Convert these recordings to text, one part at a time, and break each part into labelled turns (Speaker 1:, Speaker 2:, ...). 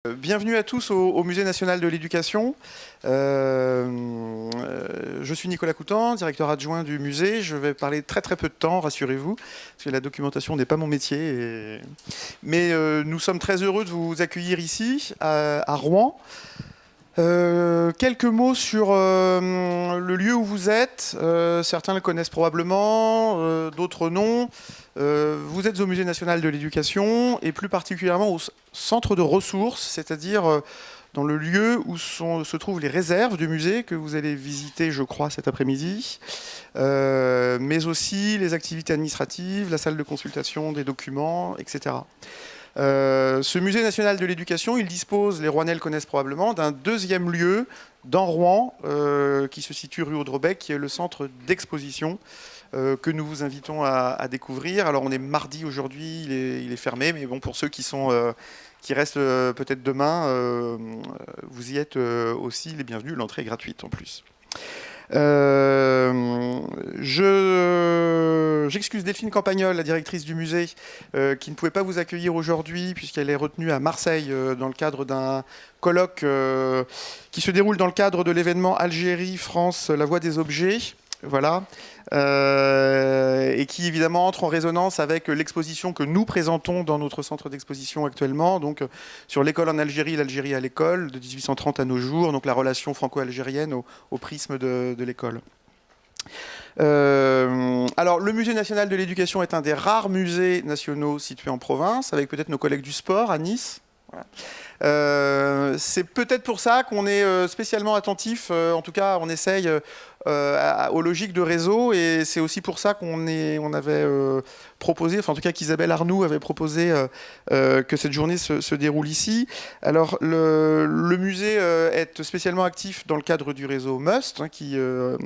Speaker 1: Bienvenue à tous au Musée national de l'éducation. Je suis Nicolas Coutan, directeur adjoint du musée. Je vais parler très peu de temps, rassurez-vous, parce que la documentation n'est pas mon métier. Mais nous sommes très heureux de vous accueillir ici, à Rouen. Quelques mots sur le lieu où vous êtes. Certains le connaissent probablement, d'autres non. Vous êtes au Musée national de l'éducation et plus particulièrement au centre de ressources, c'est-à-dire dans le lieu où se trouvent les réserves du musée que vous allez visiter, je crois, cet après-midi, mais aussi les activités administratives, la salle de consultation des documents, etc. Ce musée national de l'éducation, il dispose, les Rouennais le connaissent probablement, d'un deuxième lieu dans Rouen, qui se situe rue Audrebec, qui est le centre d'exposition que nous vous invitons à découvrir. Alors on est mardi aujourd'hui, il est fermé, mais bon, pour ceux qui restent peut-être demain, vous y êtes aussi les bienvenus, l'entrée est gratuite en plus. J'excuse Delphine Campagnol, la directrice du musée, qui ne pouvait pas vous accueillir aujourd'hui puisqu'elle est retenue à Marseille dans le cadre d'un colloque qui se déroule dans le cadre de l'événement Algérie-France, la voie des objets. Voilà. Et qui évidemment entre en résonance avec l'exposition que nous présentons dans notre centre d'exposition actuellement, donc sur l'école en Algérie, l'Algérie à l'école, de 1830 à nos jours, donc la relation franco-algérienne au prisme de l'école. Alors, le Musée national de l'éducation est un des rares musées nationaux situés en province, avec peut-être nos collègues du sport à Nice. Voilà. C'est peut-être pour ça qu'on est spécialement attentif, en tout cas on essaye aux logiques de réseau, et c'est aussi pour ça qu'on avait proposé, enfin en tout cas qu'Isabelle Arnoux avait proposé que cette journée se déroule ici. Alors le musée est spécialement actif dans le cadre du réseau MUST, qui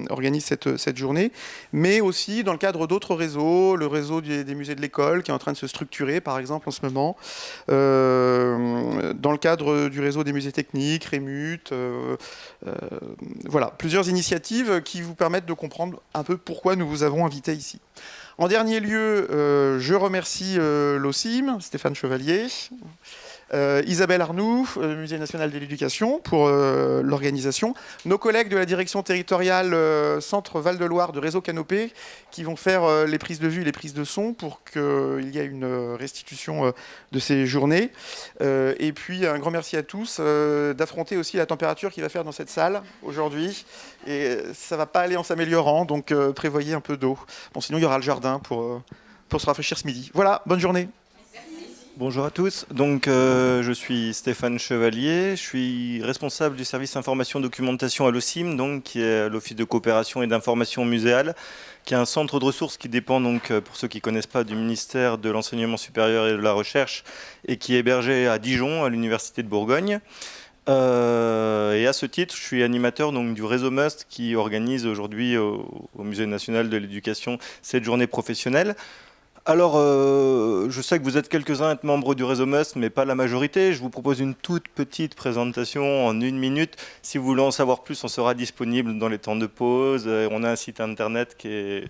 Speaker 1: organise cette journée, mais aussi dans le cadre d'autres réseaux, le réseau des musées de l'école qui est en train de se structurer par exemple en ce moment, dans le cadre du réseau des musées techniques, Rémut, voilà, plusieurs initiatives qui vous permettent de comprendre un peu pourquoi nous vous avons invité ici. En dernier lieu, je remercie l'OCIM, Stéphane Chevalier, Isabelle Arnoux, Musée national de l'éducation, pour l'organisation. Nos collègues de la direction territoriale Centre Val-de-Loire de Réseau Canopé, qui vont faire les prises de vue et les prises de son pour qu'il y ait une restitution de ces journées. Et puis un grand merci à tous d'affronter aussi la température qu'il va faire dans cette salle aujourd'hui. Et ça ne va pas aller en s'améliorant, donc prévoyez un peu d'eau. Bon, sinon il y aura le jardin pour se rafraîchir ce midi. Voilà, bonne journée.
Speaker 2: Bonjour à tous, donc je suis Stéphane Chevalier, je suis responsable du service information documentation à l'OCIM, donc qui est l'Office de coopération et d'information muséale, qui est un centre de ressources qui dépend donc, pour ceux qui ne connaissent pas, du ministère de l'Enseignement supérieur et de la Recherche, et qui est hébergé à Dijon, à l'Université de Bourgogne. Et à ce titre, je suis animateur donc, du réseau MUST qui organise aujourd'hui au Musée national de l'éducation cette journée professionnelle. Alors, je sais que vous êtes quelques-uns à être membres du réseau MUST, mais pas la majorité. Je vous propose une toute petite présentation en 1 minute. Si vous voulez en savoir plus, on sera disponible dans les temps de pause. On a un site internet qui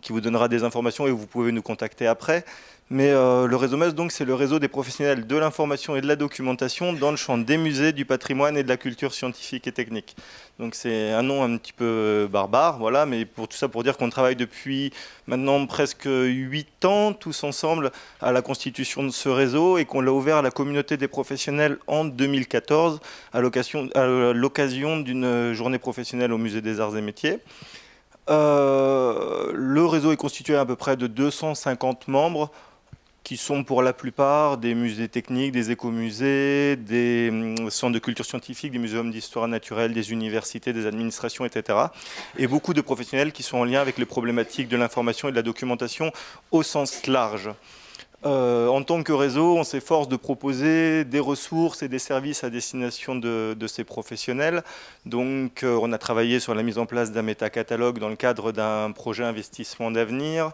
Speaker 2: vous donnera des informations et vous pouvez nous contacter après. Mais le réseau MUST, donc, c'est le réseau des professionnels de l'information et de la documentation dans le champ des musées, du patrimoine et de la culture scientifique et technique. Donc c'est un nom un petit peu barbare, voilà, mais pour tout ça pour dire qu'on travaille depuis maintenant presque 8 ans tous ensemble à la constitution de ce réseau et qu'on l'a ouvert à la communauté des professionnels en 2014 à l'occasion d'une journée professionnelle au Musée des Arts et Métiers. Le réseau est constitué à peu près de 250 membres qui sont pour la plupart des musées techniques, des écomusées, des centres de culture scientifique, des muséums d'histoire naturelle, des universités, des administrations, etc. Et beaucoup de professionnels qui sont en lien avec les problématiques de l'information et de la documentation au sens large. En tant que réseau, on s'efforce de proposer des ressources et des services à destination de ces professionnels. Donc, on a travaillé sur la mise en place d'un métacatalogue dans le cadre d'un projet investissement d'avenir.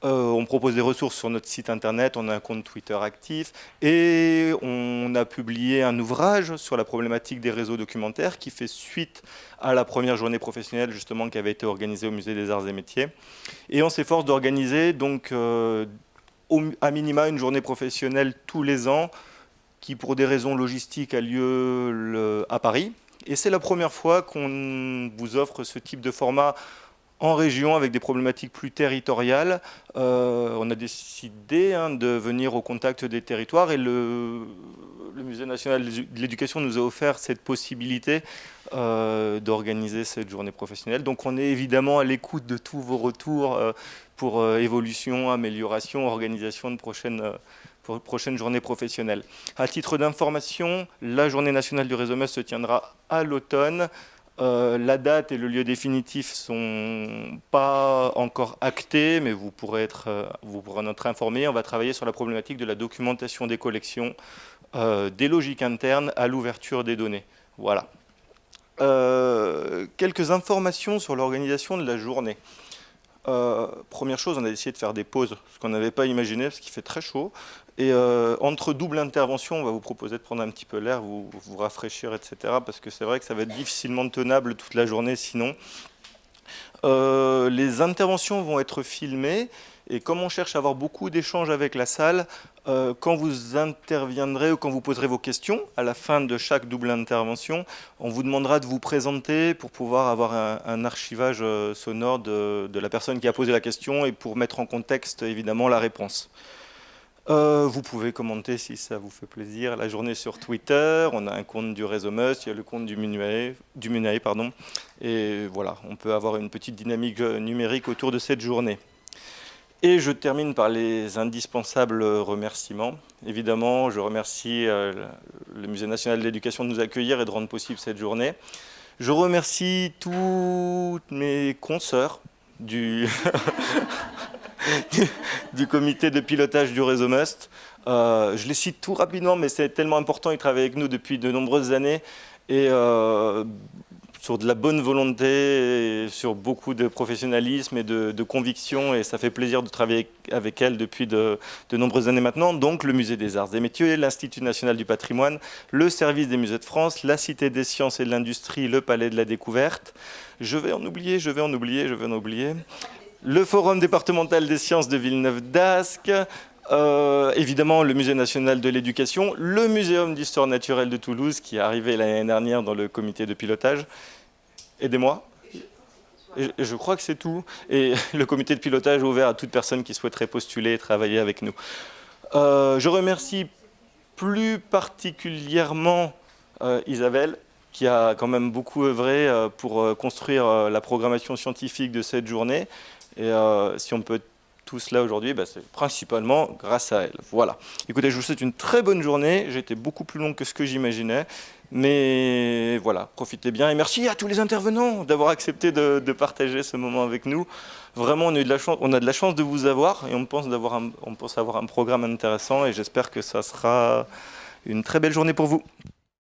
Speaker 2: On propose des ressources sur notre site internet, on a un compte Twitter actif et on a publié un ouvrage sur la problématique des réseaux documentaires qui fait suite à la première journée professionnelle justement qui avait été organisée au Musée des Arts et Métiers. Et on s'efforce d'organiser donc à minima une journée professionnelle tous les ans qui, pour des raisons logistiques, a lieu à Paris. Et c'est la première fois qu'on vous offre ce type de format en région avec des problématiques plus territoriales. On a décidé de venir au contact des territoires et le Musée national de l'éducation nous a offert cette possibilité d'organiser cette journée professionnelle. Donc on est évidemment à l'écoute de tous vos retours pour évolution, amélioration, organisation de prochaines journées professionnelles. À titre d'information, la journée nationale du réseau MES se tiendra à l'automne. La date et le lieu définitif ne sont pas encore actés, mais vous pourrez en être informé. On va travailler sur la problématique de la documentation des collections, des logiques internes à l'ouverture des données. Voilà. Quelques informations sur l'organisation de la journée. Première chose, on a essayé de faire des pauses, ce qu'on n'avait pas imaginé, parce qu'il fait très chaud. Et entre double intervention, on va vous proposer de prendre un petit peu l'air, vous rafraîchir, etc. Parce que c'est vrai que ça va être difficilement tenable toute la journée sinon. Les interventions vont être filmées. Et comme on cherche à avoir beaucoup d'échanges avec la salle, quand vous interviendrez ou quand vous poserez vos questions, à la fin de chaque double intervention, on vous demandera de vous présenter pour pouvoir avoir un archivage sonore de la personne qui a posé la question et pour mettre en contexte évidemment la réponse. Vous pouvez commenter si ça vous fait plaisir la journée sur Twitter. On a un compte du réseau Must, il y a le compte du Munae, pardon. Et voilà, on peut avoir une petite dynamique numérique autour de cette journée. Et je termine par les indispensables remerciements. Évidemment, je remercie le Musée national de l'éducation de nous accueillir et de rendre possible cette journée. Je remercie toutes mes consoeurs du comité de pilotage du réseau Must. Je les cite tout rapidement, mais c'est tellement important, ils travaillent avec nous depuis de nombreuses années. Et sur de la bonne volonté, et sur beaucoup de professionnalisme et de conviction, et ça fait plaisir de travailler avec elles depuis de nombreuses années maintenant. Donc le Musée des Arts et Métiers, l'Institut national du patrimoine, le Service des musées de France, la Cité des sciences et de l'industrie, le Palais de la découverte. Je vais en oublier. Le Forum départemental des sciences de Villeneuve-d'Ascq, évidemment le Musée national de l'éducation, le Muséum d'histoire naturelle de Toulouse qui est arrivé l'année dernière dans le comité de pilotage. Aidez-moi. Et je crois que c'est tout. Et le comité de pilotage est ouvert à toute personne qui souhaiterait postuler et travailler avec nous. Je remercie plus particulièrement Isabelle, qui a quand même beaucoup œuvré pour construire la programmation scientifique de cette journée. Et si on peut tout cela aujourd'hui, c'est principalement grâce à elle. Voilà. Écoutez, je vous souhaite une très bonne journée. J'ai été beaucoup plus long que ce que j'imaginais. Mais voilà, profitez bien. Et merci à tous les intervenants d'avoir accepté de partager ce moment avec nous. Vraiment, on a de la chance de vous avoir et on pense avoir un programme intéressant et j'espère que ça sera une très belle journée pour vous.